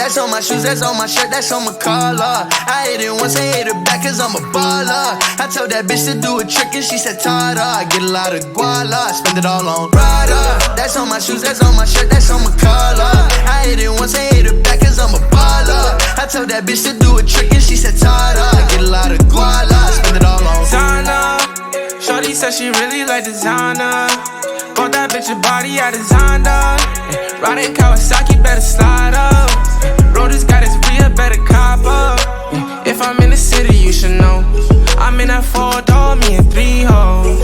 That's on my shoes, that's on my shirt, that's on my collar. I hit it once, I hit it back cause I'm a baller. I told that bitch to do a trick and she said Tada. I get a lot of guala, spend it all on Prada. That's on my shoes, that's on my shirt, that's on my collar. I hit it once, I hit it back cause I'm a baller. I told that bitch to do a trick and she said Tada. I get a lot of guala, spend it all on Zana. Shorty said she really like designer. Bought that bitch a body I designed her. Riding Kawasaki, better slide up. Rollers got his real, better cop up. If I'm in the city, you should know. I'm in that 4-door, me and 3 hoes.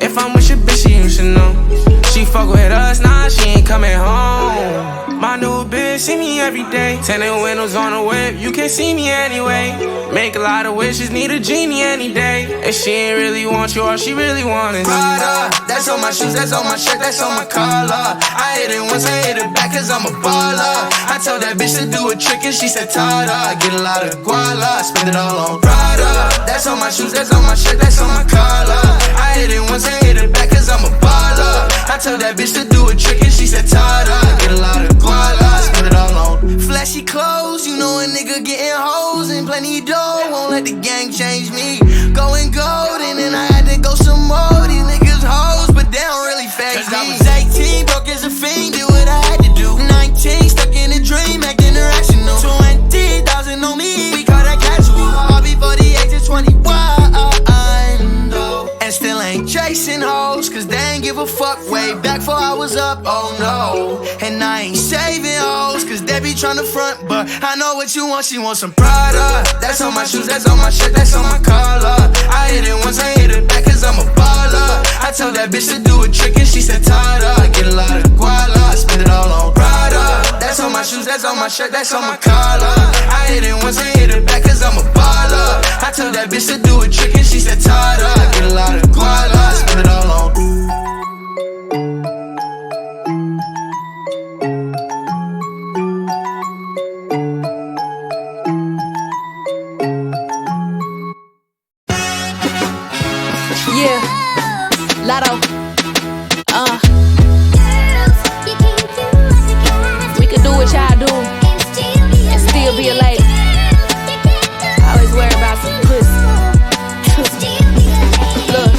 If I'm with your bitch, you should know. She fuck with us, nah, she ain't coming home. My new bitch see me every day. Tinted windows on the whip, you can't see me anyway. Make a lot of wishes, need a genie any day. And she ain't really want you, all she really want is Prada. That's on my shoes, that's on my shirt, that's on my collar. I hit it once, I hit it back cause I'm a baller. I told that bitch to do a trick and she said Tada. I get a lot of guala, spend it all on Prada. That's on my shoes, that's on my shirt, that's on my collar. I hit it once, I hit it back cause I'm a baller. I told that bitch to do a trick and she said Tada. I get a lot of guala, spend it all on flashy clothes. You know a nigga getting hoes and plenty dough. Won't let the gang change me. Going gold and then I had to go some more. These niggas hoes, but they don't really phase me. I was 18, broke as a fiend, did what I had to do. 19, stuck in a dream, acting irrational. 20,000 on me, we call that casual. All before the age of 21, and still ain't chasing hoes, cause they ain't give a fuck. Way back before I was up, oh no. And I ain't saving hoes, cause they be tryna front. But I know what you want, she wants some Prada. That's on my shoes, that's on my shirt, that's on my collar. I hit it once, I hit it back cause I'm a baller. I told that bitch to do a trick and she said Tada. I get a lot of guala, spend it all on Prada. That's on my shoes, that's on my shirt, that's on my collar. I hit it once, I hit it back cause I'm a baller. I told that bitch to do a trick and she said Tada. I get a lot of guala, spend it all on Lotto, we could do what y'all do and still be a lady. I always worry about some pussy. Look,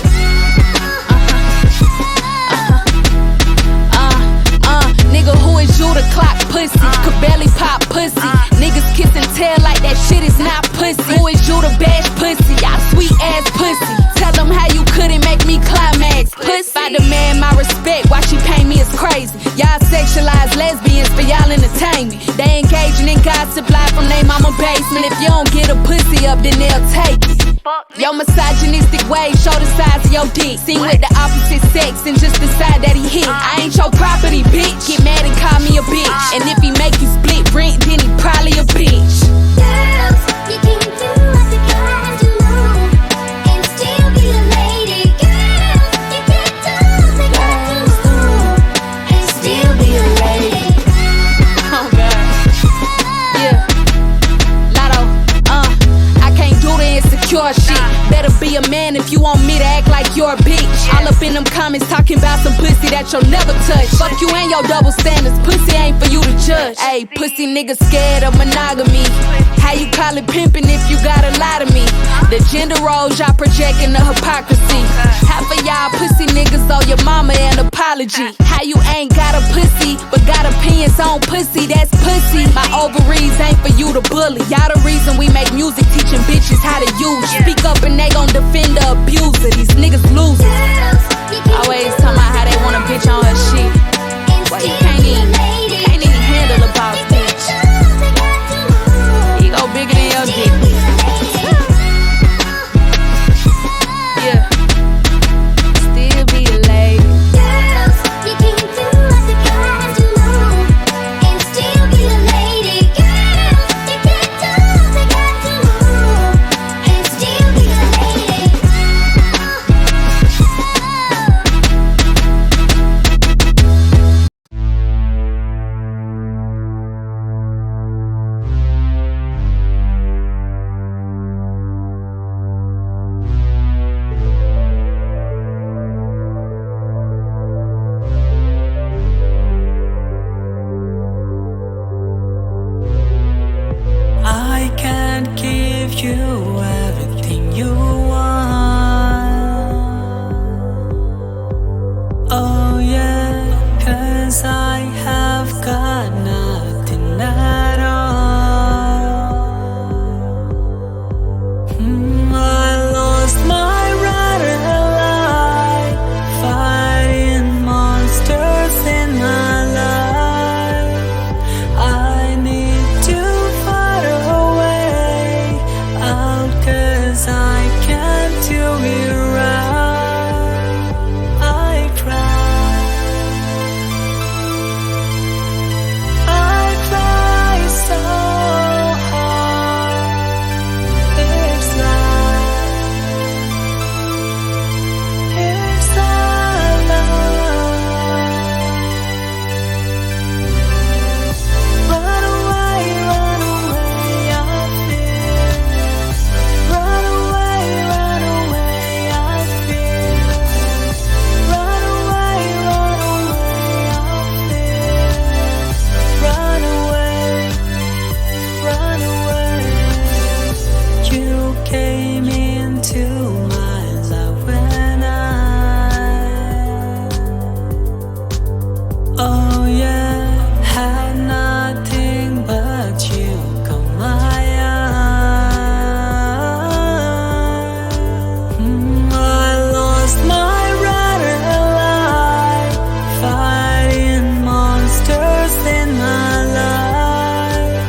nigga, who is you to clock pussy? Could barely pop pussy. Niggas kiss and tell like that shit is not pussy. Who is you to bash pussy? Y'all sweet ass pussy. Tell them how you couldn't make me climax. Pussy. I demand my respect, why she pay me is crazy. Y'all sexualize lesbians for y'all entertainment. They engaging in gossip live from they mama basement. If you don't get a pussy up, then they'll take it. Your misogynistic ways show the size of your dick. Seen with the opposite sex and just decide that he hit. I ain't your property, bitch. Get mad and call me a bitch. And if he make you split rent, then he probably a bitch. Girls, you can do what you gotta do and still be a lady. Girls, you can do what you gotta do and still be a lady. Oh God, yeah. Lotto, I can't do the insecure shit. Better be a man if you want me to act like you're a bitch. All up in them comments talking about some pussy that you'll never touch. Fuck you and your double standards, pussy ain't for you to judge. Ayy, pussy niggas scared of monogamy. How you call it pimping if you gotta lie to me? The gender roles y'all projecting the hypocrisy. Half of y'all pussy niggas owe your mama an apology. How you ain't got a pussy but got opinions on pussy, that's pussy. My ovaries ain't for you to bully. Y'all the reason we make music teaching bitches how to use. Speak up and they gon' defend the abuser. These niggas losers. Always talking about how they want a bitch on her shit. Well, you can't even handle a boss bitch. He go bigger than your dick. Yeah. Still be a lady. Girls, you can do what you gotta do and still be a lady. Girls, you can do what you gotta do I lost my ride life, fighting monsters in my life. I need to find a way out, 'cause I can't do it right. I try so hard. It's like it's all love. Run away, I feel. Run away, I feel. Run away, I feel. Run away. Run away. You came into my life when oh yeah, had nothing but you caught my eye. I lost my ride life, fighting monsters in my life.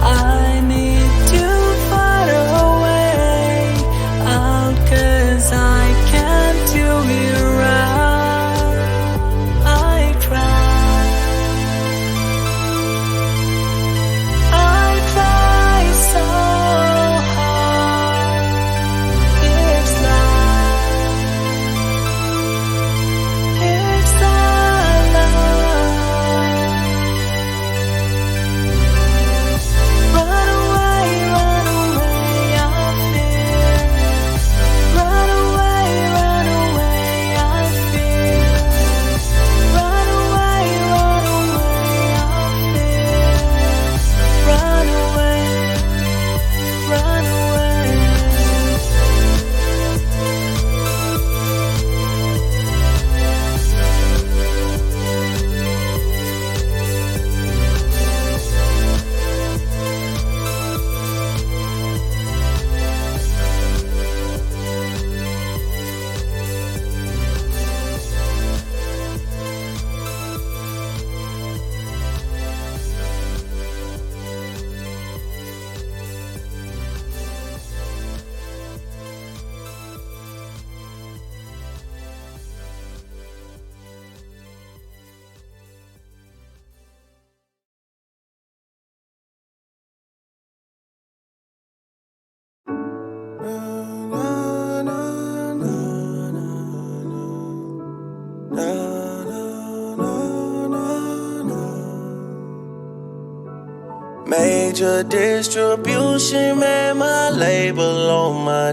I need to find a way out, 'cause I can't do it right. I try so hard. It's like it's all love. Run away, I feel. Run away, I feel. Run away, I feel. Run away, run away. Major distribution, man, my label on my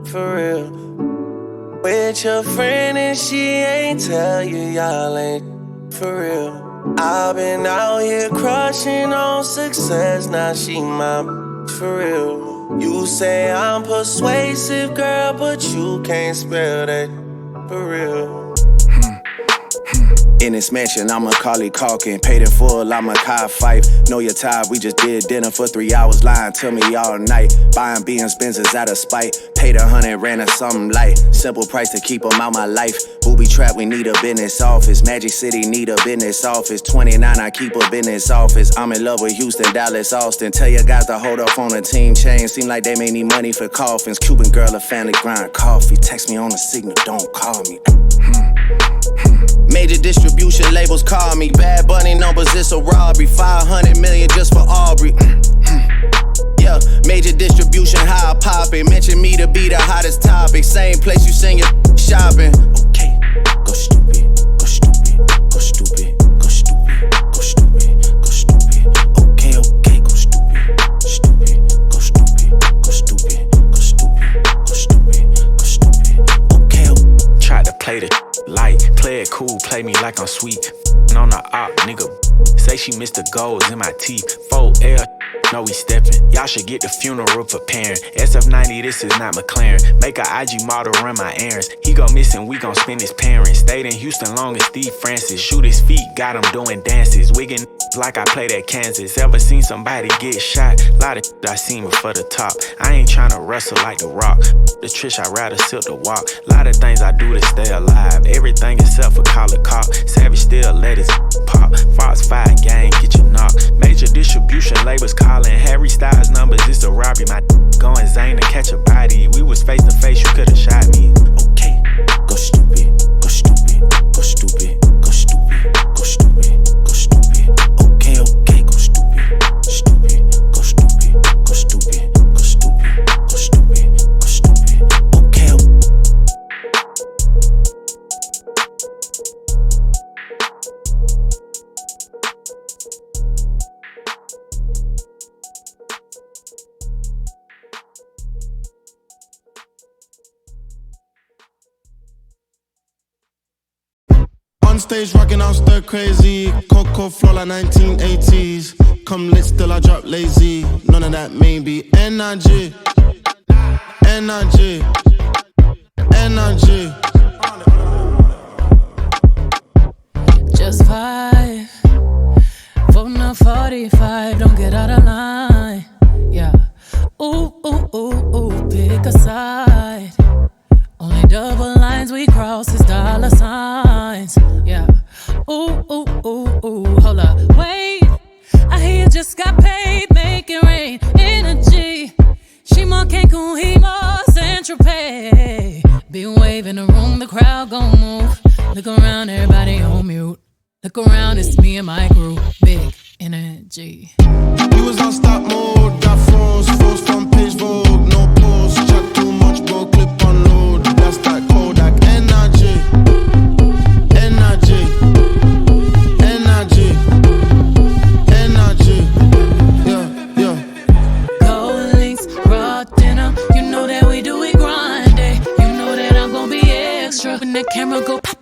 for real. With your friend and she ain't tell you y'all ain't for real. I've been out here crushing on success, now she my for real. You say I'm persuasive, girl, but you can't spell that for real. In this mansion, I'm Macaulay Culkin. Paid in full, I'm a Kai Fife. Know your type, we just did dinner for 3 hours. Lying to me all night. Buying B's, Benzes out of spite. Paid 100, ran her something light. Simple price to keep them out my life. Booby trap, we need a business office. Magic City need a business office. 29, I keep a business office. I'm in love with Houston, Dallas, Austin. Tell your guys to hold up on the team chain. Seem like they may need money for coffins. Cuban girl, a family grind coffee. Text me on the signal, don't call me. Major distribution labels call me. Bad Bunny numbers, it's a robbery. 500 million just for Aubrey. Yeah, major distribution, how I pop it. Mention me to be the hottest topic. Same place you send your shopping. Okay, go stupid, go stupid, go stupid, go stupid, go stupid, go stupid. Okay, go stupid, stupid, go stupid, go stupid, go stupid, go stupid, go stupid. Okay. Tried to play the light, play it cool, play me like I'm sweet. On the op, nigga. Say she missed the goals in my teeth. 4L know we steppin'. Y'all should get the funeral preparing. SF90, this is not McLaren. Make a IG model run my errands. He go missing, we gon' spend his parents. Stayed in Houston long as Steve Francis. Shoot his feet, got him doing dances. Wiggin' like I played at Kansas. Ever seen somebody get shot? Lot of I seen before the top. I ain't tryna wrestle like The Rock. The Trish, I'd rather silk the walk. Lot of things I do to stay alive. Everything except for call a cop. Savage still let his pop. Fox 5 gang, get you knocked. Major distribution labels calling. Harry Styles numbers, it's a robbery. My going Zane to catch a body. We was face to face, you could've shot me. Okay, go stupid, go stupid, go stupid, go stupid, go stupid, go stupid. Okay, okay, go stupid, stupid, go stupid, go stupid, go stupid, go stupid, go stupid. Okay. On stage rocking, I'm stir crazy. Coco flow like 1980s. Come lit, still I drop lazy. None of that maybe. Energy, energy, energy. Just vibe. Voting on 45, don't get out of line. Yeah. Ooh, ooh, ooh, ooh, pick a side. Only double lines we cross is dollar signs. Yeah. Ooh, ooh, ooh, ooh, hold up, wait. I hear you just got paid, make it rain. Energy. She more Cancun, he more Central Pay. Be waving the room, the crowd gon' move. Look around, everybody on mute. Look around, it's me and my crew. Big energy. We was on stop mode, got froze front page Vogue, no pause, chat too much, bro, clip unload. That's that Kodak energy, energy, energy, energy. Yeah, yeah. Gold links, raw dinner. You know that we do it grinding. You know that I'm gon' be extra when the camera go pop.